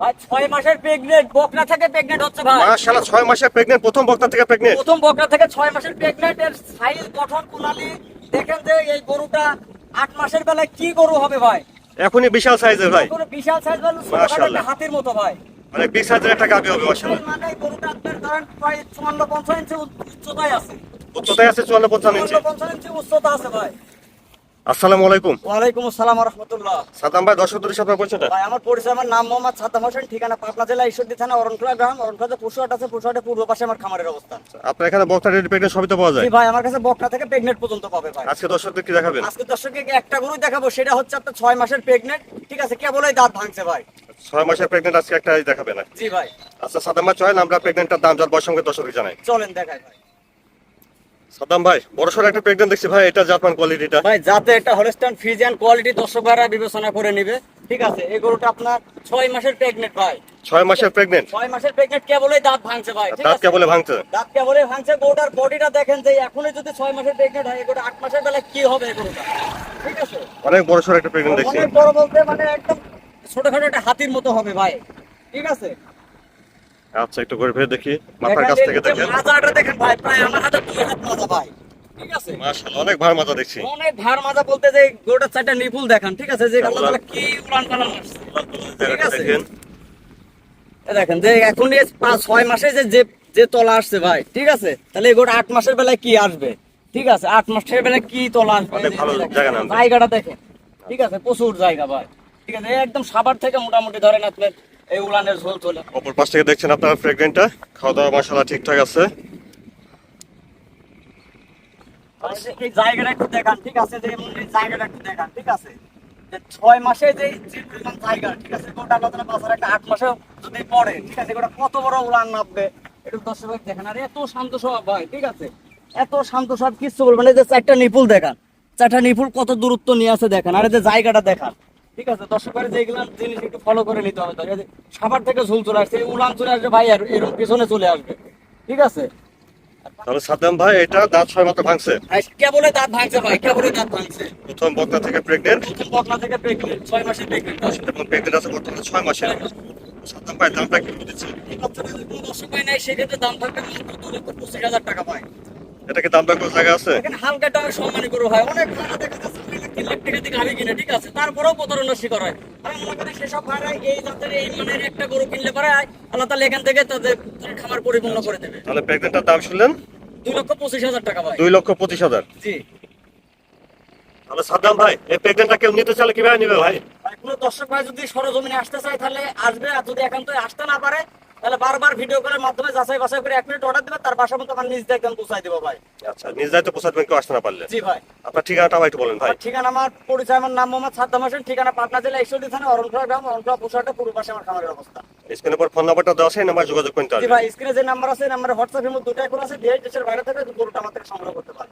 ভাই 6 মাসের প্রেগনেন্ট, বকনা থেকে প্রেগনেন্ট হচ্ছে ভাই। মাশাআল্লাহ 6 মাসের প্রেগনেন্ট, প্রথম বকনা থেকে প্রেগনেন্ট। প্রথম বকনা থেকে 6 মাসের প্রেগনেন্ট। এর সাইজ গঠন প্রণালী দেখেন যে এই গরুটা 8 মাসের বেলায় কি গরু হবে ভাই। এখনই বিশাল সাইজের ভাই। পুরো বিশাল সাইজ মানে ছোটখাটো মাশাআল্লাহ। একটা হাতির মতো ভাই। মানে 20 হাজারের একটা গাভী হবে মাশাআল্লাহ। মানে এই গরুটা আপনার ধরেন প্রায় 54-55 ইঞ্চি উচ্চতায় আছে। উচ্চতায় আছে 54-55 ইঞ্চি। 54-55 ইঞ্চি উচ্চতা আছে ভাই। আসসালামু আলাইকুম। ওয়ালাইকুম আসসালাম ওয়া রাহমাতুল্লাহ। সাদ্দাম ভাই, দর্শকদের সাথে পরিচয়টা। ভাই আমার পরিচয়, আমার নাম মোহাম্মদ সাদ্দাম হোসেন, ঠিকানা পাবনা জেলা ঈশ্বরদী থানা অরণখোলা গ্রাম। অরণখোলাতে পশুহাট আছে, পশুহাটের পূর্ব পাশে আমার খামারের অবস্থান। আপনার এখানে বকনা রেডি প্রেগনেন্ট সবই তো পাওয়া যায়। জি ভাই, আমার কাছে বকনা থেকে প্রেগনেন্ট পর্যন্ত পাবে ভাই। আজকে দর্শকদের কি দেখাবেন? আজকে দর্শককে একটা গরুই দেখাবো, সেটা হচ্ছে আপনার 6 মাসের প্রেগনেন্ট। ঠিক আছে, কেবলই দাঁত ভাঙছে ভাই। 6 মাসের প্রেগনেন্ট আজকে একটা দেখাবেন। জি ভাই, আচ্ছা সাদ্দাম ভাই, চলেন আমরা প্রেগনেন্টটার দাম যার বয়স সঙ্গে দর্শকদের জানাই। চলেন দেখাই ভাই। সাদ্দাম ভাই, বড়সড় একটা প্রেগনেন্ট দেখছি ভাই, এটা জাতমান কোয়ালিটিটা। ভাই যাতে এটা হলস্টাইন ফ্রিজিয়ান কোয়ালিটি দর্শক ভাইরা বিবেচনা করে নিবে। ঠিক আছে, এই গরুটা আপনার 6 মাসের প্রেগনেন্ট ভাই। 6 মাসের প্রেগনেন্ট, 6 মাসের প্রেগনেন্ট, কেবলই দাঁত ভাঙছে ভাই। ঠিক দাঁত আছে, কেবলে ভাঙছে। দাঁত কেবলই ভাঙছে। গরুটার বডিটা দেখেন যে এখনই যদি 6 মাসের প্রেগনেন্ট হয়, এই গরুটা 8 মাসের বেলায় কি হবে এই গরুটা। ঠিক আছে, অনেক বড়সড় একটা প্রেগনেন্ট দেখছি। অনেক বড় বলতে মানে একদম ছোটখাটো একটা হাতির মতো হবে ভাই। ঠিক আছে, আচ্ছা একটু ঘুরে ফিরে দেখি, মাথার কাছ থেকে দেখেন। মাজাটা দেখেন ভাই, প্রায় আমার হাতে 2 হাত মাজা ভাই। ঠিক আছে, মাশাআল্লাহ অনেক ভার মাথা দেখছি। অনেক ধার মাজা বলতে যে গরুটার 4টা নিপুল দেখান। ঠিক আছে, যে আল্লাহ তাআলা কি উড়ান পালান আসছে। ঠিক আছে, দেখেন এই দেখেন যে এখন 6 মাসে যে যে তলা আসছে ভাই। ঠিক আছে, তাহলে এই গরুটা 8 মাসের বেলায় কি আসবে। ঠিক আছে, 8 মাসের বেলায় কি তলা আসবে। অনেক ভালো জায়গা নাম। জায়গাটা দেখেন। ঠিক আছে, প্রচুর জায়গা ভাই। ঠিক আছে, একদম সাভার থেকে মোটামুটি ধরেন আপনার এই উলানের ঝোল চলে। অপর পাশ থেকে দেখছেন আপনার প্রেগনেন্টটা, খাওয়া দাওয়া মাশাআল্লাহ ঠিকঠাক আছে। এই জায়গাটা একটু দেখান। ঠিক আছে, যে এই জায়গাটা একটু দেখান। ঠিক আছে, যে 6 মাসে যে যে পরিমাণ জায়গা। ঠিক আছে, গোটা আলাদা বাজার একটা 8 মাসে যদি পড়ে। ঠিক আছে, গোটা কত বড় উলান নামবে একটু দর্শক দেখেন। আর এত শান্ত স্বভাব ভাই। ঠিক আছে, এত শান্ত স্বভাব, কিচ্ছু বলবেন না। যে 4টা নিপুল দেখান, 4টা নিপুল কত দূরত্ব নিয়ে আছে দেখেন। আর এই যে জায়গাটা দেখান। ঠিক আছে, দর্শকের যেগুলো জিনিস একটু ফলো করে নিতে হবে। এই যে সাভার থেকে ঝুল চলে আসছে, এই উলান চলে আসবে ভাই, আর এরকম পিছনে চলে আসবে। ঠিক আছে, তাহলে সাদ্দাম ভাই, এটা দাঁত 6 মাত্র ভাঙছে। আর কেবলই দাঁত ভাঙছে ভাই, কেবলই দাঁত ভাঙছে। প্রথম বকনা থেকে প্রেগনেন্ট, প্রথম বকনা থেকে প্রেগনেন্ট, 6 মাসের প্রেগনেন্ট। এবং প্রেগনেন্ট আছে বর্তমানে 6 মাসের। সাদ্দাম ভাই, দামটা কি দিচ্ছে? এই বাচ্চাটা যদি কোনো দর্শক ভাই নেয়, সেক্ষেত্রে দাম থাকবে মাত্র 2,25,000 টাকা ভাই। এটা কি দাম দর করার জায়গা আছে? এখানে হালকা একটা আমি সম্মানী করবো ভাই। অনেক ভাড়া দেখা যাচ্ছে 3 লাখ টাকা দিয়ে গাড়ি কিনে। ঠিক আছে, তারপরেও প্রতারণার শিকার হয়। আমি মনে করি সেসব ভাড়া এই জাতের এই মানের একটা গরু কিনলে পারে আল্লাহ তাআলা এখান থেকে তাদের খামার পরিপূর্ণ করে দেবে। তাহলে প্রেগনেন্টটার দাম শুনলেন 2,25,000 টাকা ভাই। 2,25,000। জি তাহলে সাদ্দাম ভাই, এই প্রেগনেন্টটা কেউ নিতে চাইলে কিভাবে নিবে ভাই? ভাই, কোনো দর্শক ভাই যদি সরজমিনে আসতে চায় তাহলে আসবে। আর যদি একান্তই আসতে না পারে, তাহলে বারবার ভিডিও কলের মাধ্যমে যাচাই বাছাই করে 1 মিনিট অর্ডার দেবে, তার বাসা মতো আমার নিজ দিয়ে একদম পৌঁছাই দেবো ভাই। আচ্ছা, নিজ দায়িত্ব পোষাতে কেউ আসতে না পারলে। জি ভাই, আপনার ঠিকানাটা আবার একটু বলেন ভাই। আমার ঠিকানা, আমার পরিচয়, আমার নাম মোহাম্মদ সাদ্দাম হোসেন, ঠিকানা পাবনা জেলা ঈশ্বরদী থানা অরণখোলা গ্রাম, অরণখোলা পশুহাটের পূর্ব পাশে আমার খামারের অবস্থা। স্ক্রিনের পর ফোন নাম্বারটা দেওয়া আছে, এই নাম্বার যোগাযোগ করতে জি হবে। ভাই, স্ক্রিনে যে নাম্বার আছে, এই নাম্বারে হোয়াটসঅ্যাপ ইমো দুটাই খোলা আছে। দেশ দেশের বাইরে থেকে গরুটা আমার থেকে সংগ্রহ করতে পারে।